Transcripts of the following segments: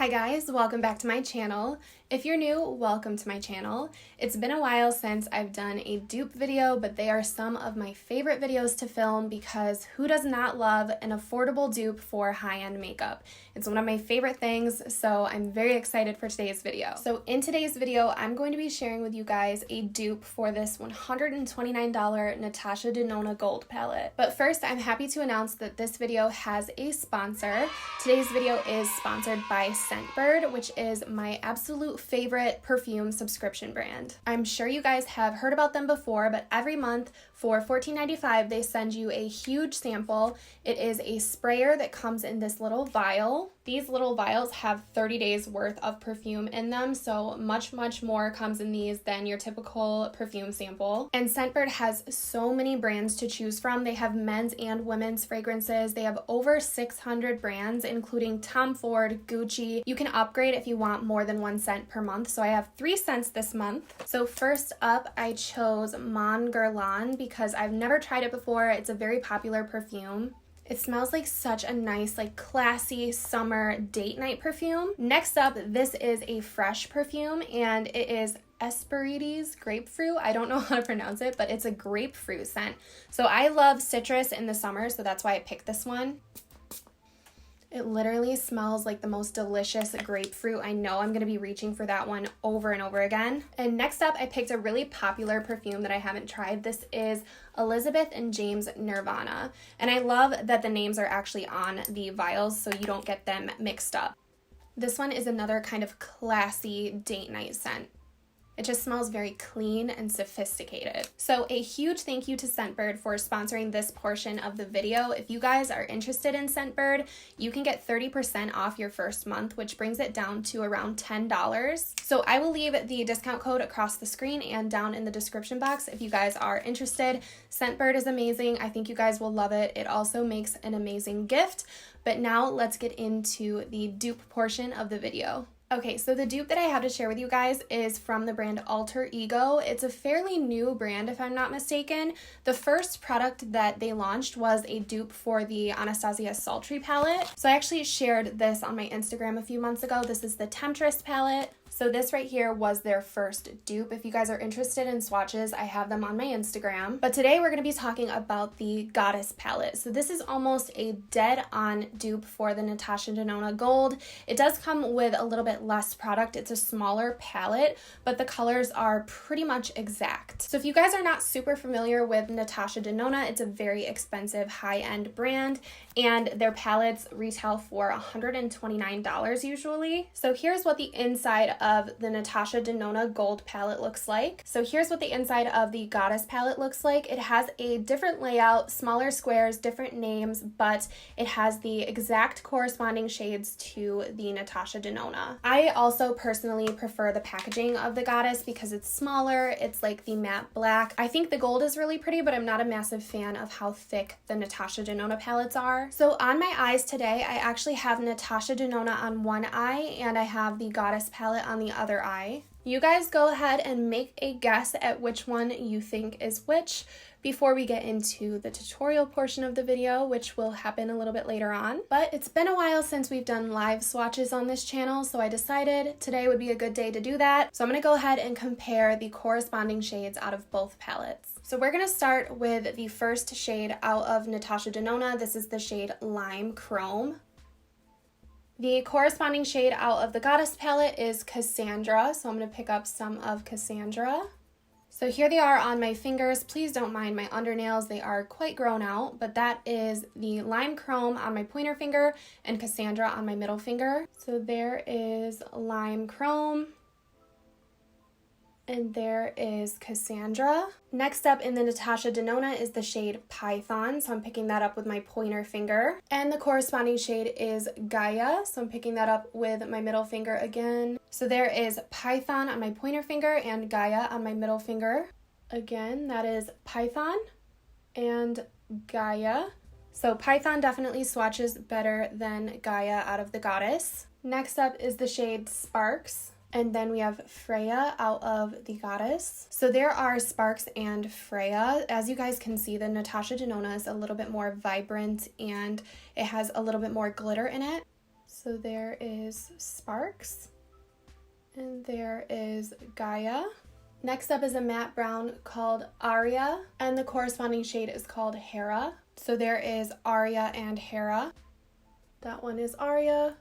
Hi guys, welcome back to my channel. If you're new, welcome to my channel. It's been a while since I've done a dupe video, but they are some of my favorite videos to film because who does not love an affordable dupe for high-end makeup? It's one of my favorite things, so I'm very excited for today's video. So in today's video, I'm going to be sharing with you guys a dupe for this $129 Natasha Denona Gold Palette. But first, I'm happy to announce that this video has a sponsor. Today's video is sponsored by Scentbird, which is my absolute favorite perfume subscription brand. I'm sure you guys have heard about them before, but every month for $14.95 they send you a huge sample. It is a sprayer that comes in this little vial. These little vials have 30 days worth of perfume in them, so much more comes in these than your typical perfume sample. And Scentbird has so many brands to choose from. They have men's and women's fragrances. They have over 600 brands, including Tom Ford, Gucci. You can upgrade if you want more than 1 scent per month, so I have 3 scents this month. So first up, I chose Guerlain because I've never tried it before. It's a very popular perfume. It smells like such a nice, classy summer date night perfume. Next up, this is a fresh perfume, and it is Hesperides Grapefruit. I don't know how to pronounce it, but it's a grapefruit scent. So I love citrus in the summer, so that's why I picked this one. It literally smells like the most delicious grapefruit. I know I'm going to be reaching for that one over and over again. And next up, I picked a really popular perfume that I haven't tried. This is Elizabeth and James Nirvana. And I love that the names are actually on the vials so you don't get them mixed up. This one is another kind of classy date night scent. It just smells very clean and sophisticated. So a huge thank you to Scentbird for sponsoring this portion of the video. If you guys are interested in Scentbird, you can get 30% off your first month, which brings it down to around $10. So I will leave the discount code across the screen and down in the description box if you guys are interested. Scentbird is amazing. I think you guys will love it. It also makes an amazing gift. But now let's get into the dupe portion of the video. Okay, so the dupe that I have to share with you guys is from the brand Alter Ego. It's a fairly new brand, if I'm not mistaken. The first product that they launched was a dupe for the Anastasia Sultry palette. So I actually shared this on my Instagram a few months ago. This is the Temptress palette. So this right here was their first dupe. If you guys are interested in swatches, I have them on my Instagram. But today we're going to be talking about the Goddess palette. So this is almost a dead-on dupe for the Natasha Denona Gold. It does come with a little bit less product. It's a smaller palette, but the colors are pretty much exact. So if you guys are not super familiar with Natasha Denona, it's a very expensive high-end brand, and their palettes retail for $129 usually. So here's what the inside of the Natasha Denona Gold palette looks like. So here's what the inside of the Goddess palette looks like. It has a different layout, smaller squares, different names, but it has the exact corresponding shades to the Natasha Denona. I also personally prefer the packaging of the Goddess because it's smaller. It's like the matte black. I think the gold is really pretty, but I'm not a massive fan of how thick the Natasha Denona palettes are. So on my eyes today, I actually have Natasha Denona on one eye and I have the Goddess palette on the other eye. You guys go ahead and make a guess at which one you think is which before we get into the tutorial portion of the video, which will happen a little bit later on. But it's been a while since we've done live swatches on this channel, so I decided today would be a good day to do that. So I'm going to go ahead and compare the corresponding shades out of both palettes. So we're going to start with the first shade out of Natasha Denona. This is the shade Lime Chrome. The corresponding shade out of the Goddess palette is Cassandra, so I'm going to pick up some of Cassandra. So here they are on my fingers. Please don't mind my undernails, they are quite grown out, but that is the Lime Chrome on my pointer finger and Cassandra on my middle finger. So there is Lime Chrome. And there is Cassandra. Next up in the Natasha Denona is the shade Python, so I'm picking that up with my pointer finger. And the corresponding shade is Gaia, so I'm picking that up with my middle finger again. So there is Python on my pointer finger and Gaia on my middle finger. Again, that is Python and Gaia. So Python definitely swatches better than Gaia out of the Goddess. Next up is the shade Sparks. And then we have Freya out of the Goddess. So there are Sparks and Freya. As you guys can see, the Natasha Denona is a little bit more vibrant and it has a little bit more glitter in it. So there is Sparks, and there is Gaia. Next up is a matte brown called Aria, and the corresponding shade is called Hera. So there is Aria and Hera. That one is Aria,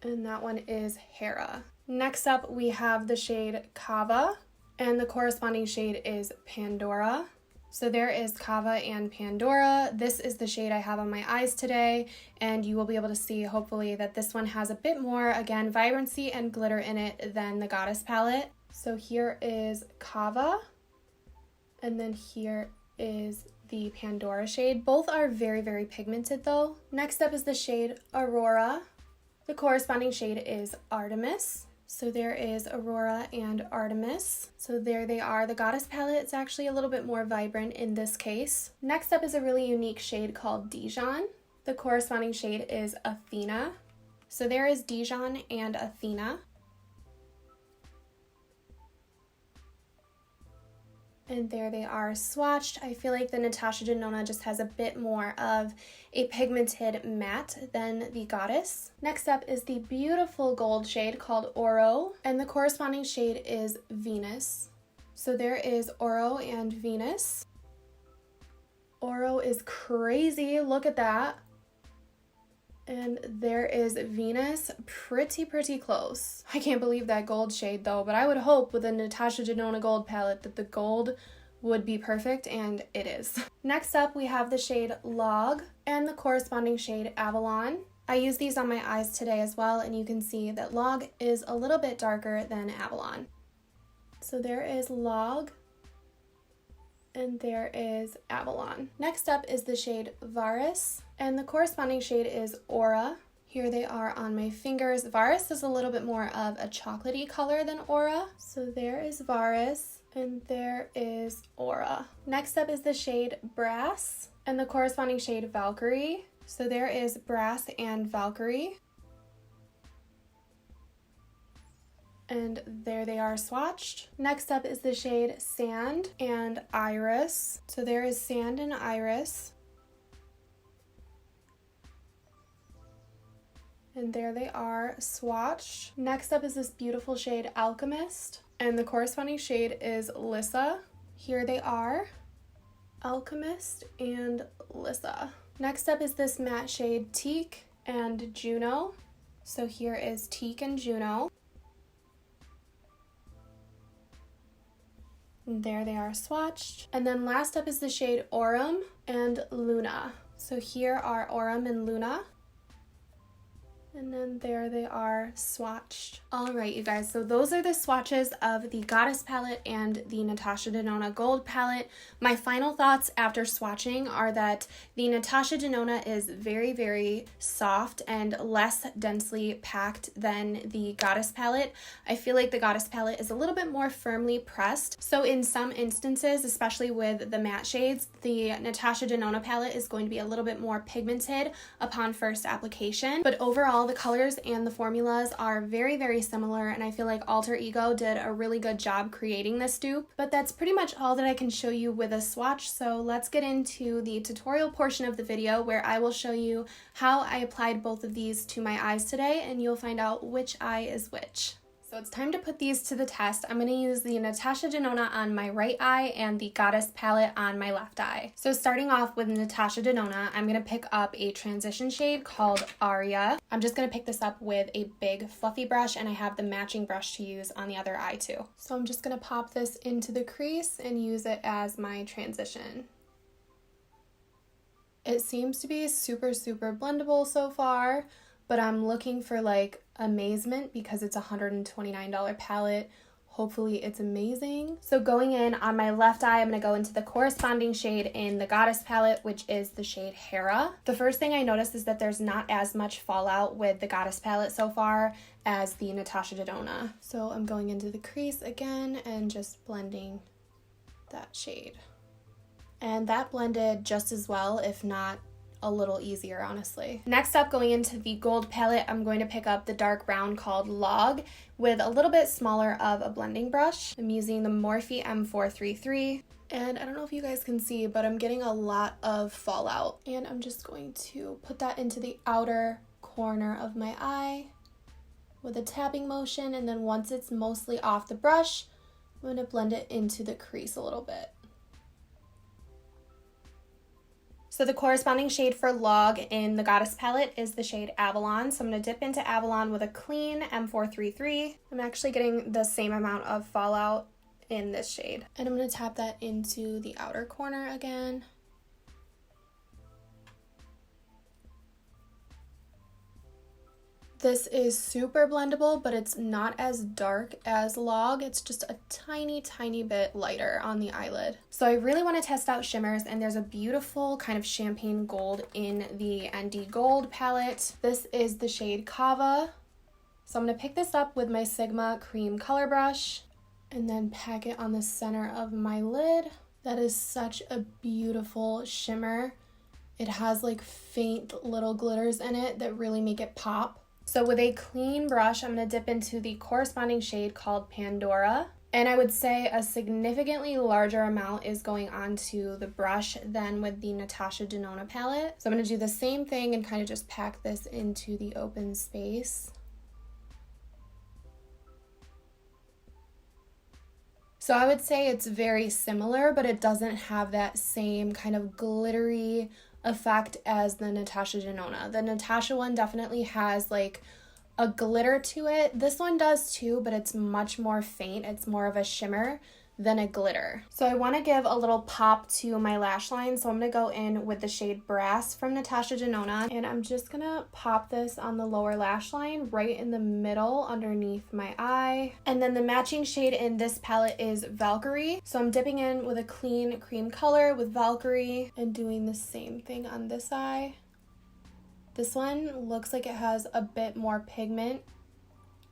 and that one is Hera. Next up, we have the shade Kava, and the corresponding shade is Pandora. So there is Kava and Pandora. This is the shade I have on my eyes today, and you will be able to see, hopefully, that this one has a bit more, again, vibrancy and glitter in it than the Goddess palette. So here is Kava, and then here is the Pandora shade. Both are very, very pigmented though. Next up is the shade Aurora. The corresponding shade is Artemis. So there is Aurora and Artemis. So there they are. The Goddess palette is actually a little bit more vibrant in this case. Next up is a really unique shade called Dijon. The corresponding shade is Athena. So there is Dijon and Athena. And there they are swatched. I feel like the Natasha Denona just has a bit more of a pigmented matte than the Goddess. Next up is the beautiful gold shade called Oro, and the corresponding shade is Venus. So there is Oro and Venus. Oro is crazy, look at that. And there is Venus, pretty close. I can't believe that gold shade though, but I would hope with the Natasha Denona Gold Palette that the gold would be perfect, and it is. Next up, we have the shade Log and the corresponding shade Avalon. I used these on my eyes today as well, and you can see that Log is a little bit darker than Avalon. So there is Log, and there is Avalon. Next up is the shade Varus, and the corresponding shade is Aura. Here they are on my fingers. Varus is a little bit more of a chocolatey color than Aura. So there is Varus, and there is Aura. Next up is the shade Brass, and the corresponding shade Valkyrie. So there is Brass and Valkyrie. And there they are swatched. Next up is the shade Sand and Iris. So there is Sand and Iris. And there they are swatched. Next up is this beautiful shade Alchemist, and the corresponding shade is Lissa. Here they are, Alchemist and Lissa. Next up is this matte shade Teak and Juno. So here is Teak and Juno. And there they are swatched. And then last up is the shade Aurum and Luna. So here are Aurum and Luna. And then there they are swatched. All right, you guys, so those are the swatches of the Goddess palette and the Natasha Denona Gold palette. My final thoughts after swatching are that the Natasha Denona is very soft and less densely packed than the Goddess palette. I feel like the Goddess palette is a little bit more firmly pressed. So in some instances, especially with the matte shades, the Natasha Denona palette is going to be a little bit more pigmented upon first application. But overall, the colors and the formulas are very similar, and I feel like Alter Ego did a really good job creating this dupe. But that's pretty much all that I can show you with a swatch, so let's get into the tutorial portion of the video where I will show you how I applied both of these to my eyes today, and you'll find out which eye is which. So it's time to put these to the test. I'm going to use the Natasha Denona on my right eye and the Goddess palette on my left eye. So starting off with Natasha Denona, I'm going to pick up a transition shade called Aria. I'm just going to pick this up with a big fluffy brush, and I have the matching brush to use on the other eye too. So I'm just going to pop this into the crease and use it as my transition. It seems to be super blendable so far, but I'm looking for like amazement because it's a $129 palette. Hopefully it's amazing. So going in on my left eye, I'm going to go into the corresponding shade in the Goddess palette, which is the shade Hera. The first thing I noticed is that there's not as much fallout with the Goddess palette so far as the Natasha Denona. So I'm going into the crease again and just blending that shade. And that blended just as well, if not a little easier, honestly. Next up, going into the gold palette, I'm going to pick up the dark brown called Log with a little bit smaller of a blending brush. I'm using the Morphe M433, and I don't know if you guys can see, but I'm getting a lot of fallout, and I'm just going to put that into the outer corner of my eye with a tapping motion, and then once it's mostly off the brush, I'm going to blend it into the crease a little bit. So the corresponding shade for Log in the Goddess palette is the shade Avalon. So I'm going to dip into Avalon with a clean M433. I'm actually getting the same amount of fallout in this shade. And I'm going to tap that into the outer corner again. This is super blendable, but it's not as dark as Log. It's just a tiny, tiny bit lighter on the eyelid. So I really want to test out shimmers, and there's a beautiful kind of champagne gold in the ND Gold palette. This is the shade Kava. So I'm going to pick this up with my Sigma cream color brush and then pack it on the center of my lid. That is such a beautiful shimmer. It has like faint little glitters in it that really make it pop. So with a clean brush, I'm going to dip into the corresponding shade called Pandora. And I would say a significantly larger amount is going onto the brush than with the Natasha Denona palette. So I'm going to do the same thing and kind of just pack this into the open space. So I would say it's very similar, but it doesn't have that same kind of glittery effect as the Natasha Denona. The Natasha one definitely has like a glitter to it. This one does too, but it's much more faint. It's more of a shimmer than a glitter. So I want to give a little pop to my lash line, so I'm going to go in with the shade Brass from Natasha Denona, and I'm just going to pop this on the lower lash line right in the middle underneath my eye. And then the matching shade in this palette is Valkyrie. So I'm dipping in with a clean cream color with Valkyrie and doing the same thing on this eye. This one looks like it has a bit more pigment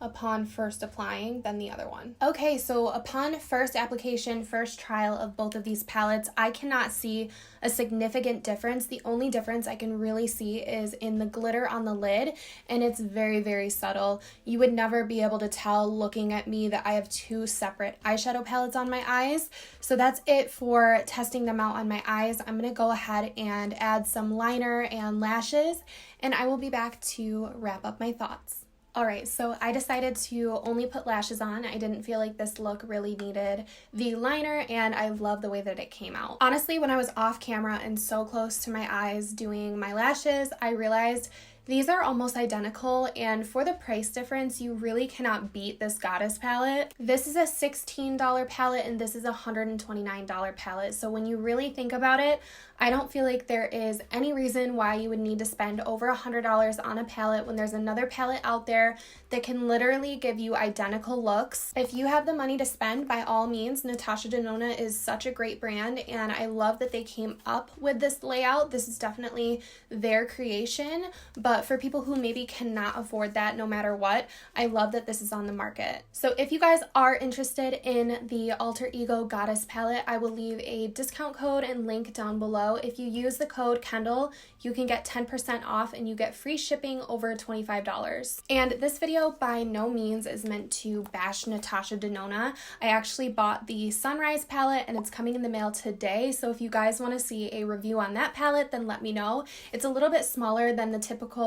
upon first applying than the other one. Okay, so upon first application, first trial of both of these palettes, I cannot see a significant difference. The only difference I can really see is in the glitter on the lid, and it's very, very subtle. You would never be able to tell looking at me that I have two separate eyeshadow palettes on my eyes. So that's it for testing them out on my eyes. I'm gonna go ahead and add some liner and lashes, and I will be back to wrap up my thoughts. Alright, so I decided to only put lashes on. I didn't feel like this look really needed the liner, and I love the way that it came out. Honestly, when I was off camera and so close to my eyes doing my lashes, I realized these are almost identical, and for the price difference, you really cannot beat this Goddess palette. This is a $16 palette, and this is a $129 palette. So when you really think about it, I don't feel like there is any reason why you would need to spend over $100 on a palette when there's another palette out there that can literally give you identical looks. If you have the money to spend, by all means, Natasha Denona is such a great brand, and I love that they came up with this layout. This is definitely their creation, but for people who maybe cannot afford that no matter what, I love that this is on the market. So if you guys are interested in the Alter Ego Goddess palette, I will leave a discount code and link down below. If you use the code Kendall, you can get 10% off and you get free shipping over $25. And this video by no means is meant to bash Natasha Denona. I actually bought the Sunrise palette and it's coming in the mail today, so if you guys want to see a review on that palette, then let me know. It's a little bit smaller than the typical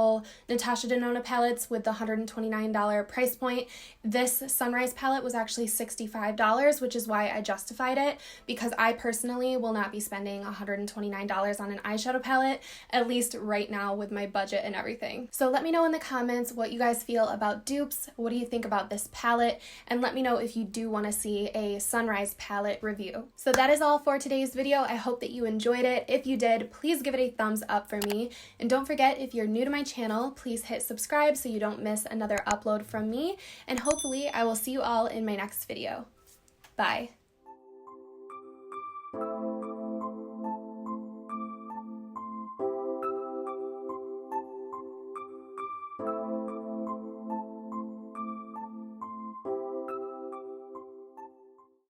Natasha Denona palettes with the $129 price point. This Sunrise palette was actually $65, which is why I justified it, because I personally will not be spending $129 on an eyeshadow palette, at least right now with my budget and everything. So let me know in the comments what you guys feel about dupes. What do you think about this palette? And let me know if you do want to see a Sunrise palette review. So that is all for today's video. I hope that you enjoyed it. If you did, please give it a thumbs up for me. And don't forget, if you're new to my channel, please hit subscribe so you don't miss another upload from me. And hopefully I will see you all in my next video. Bye.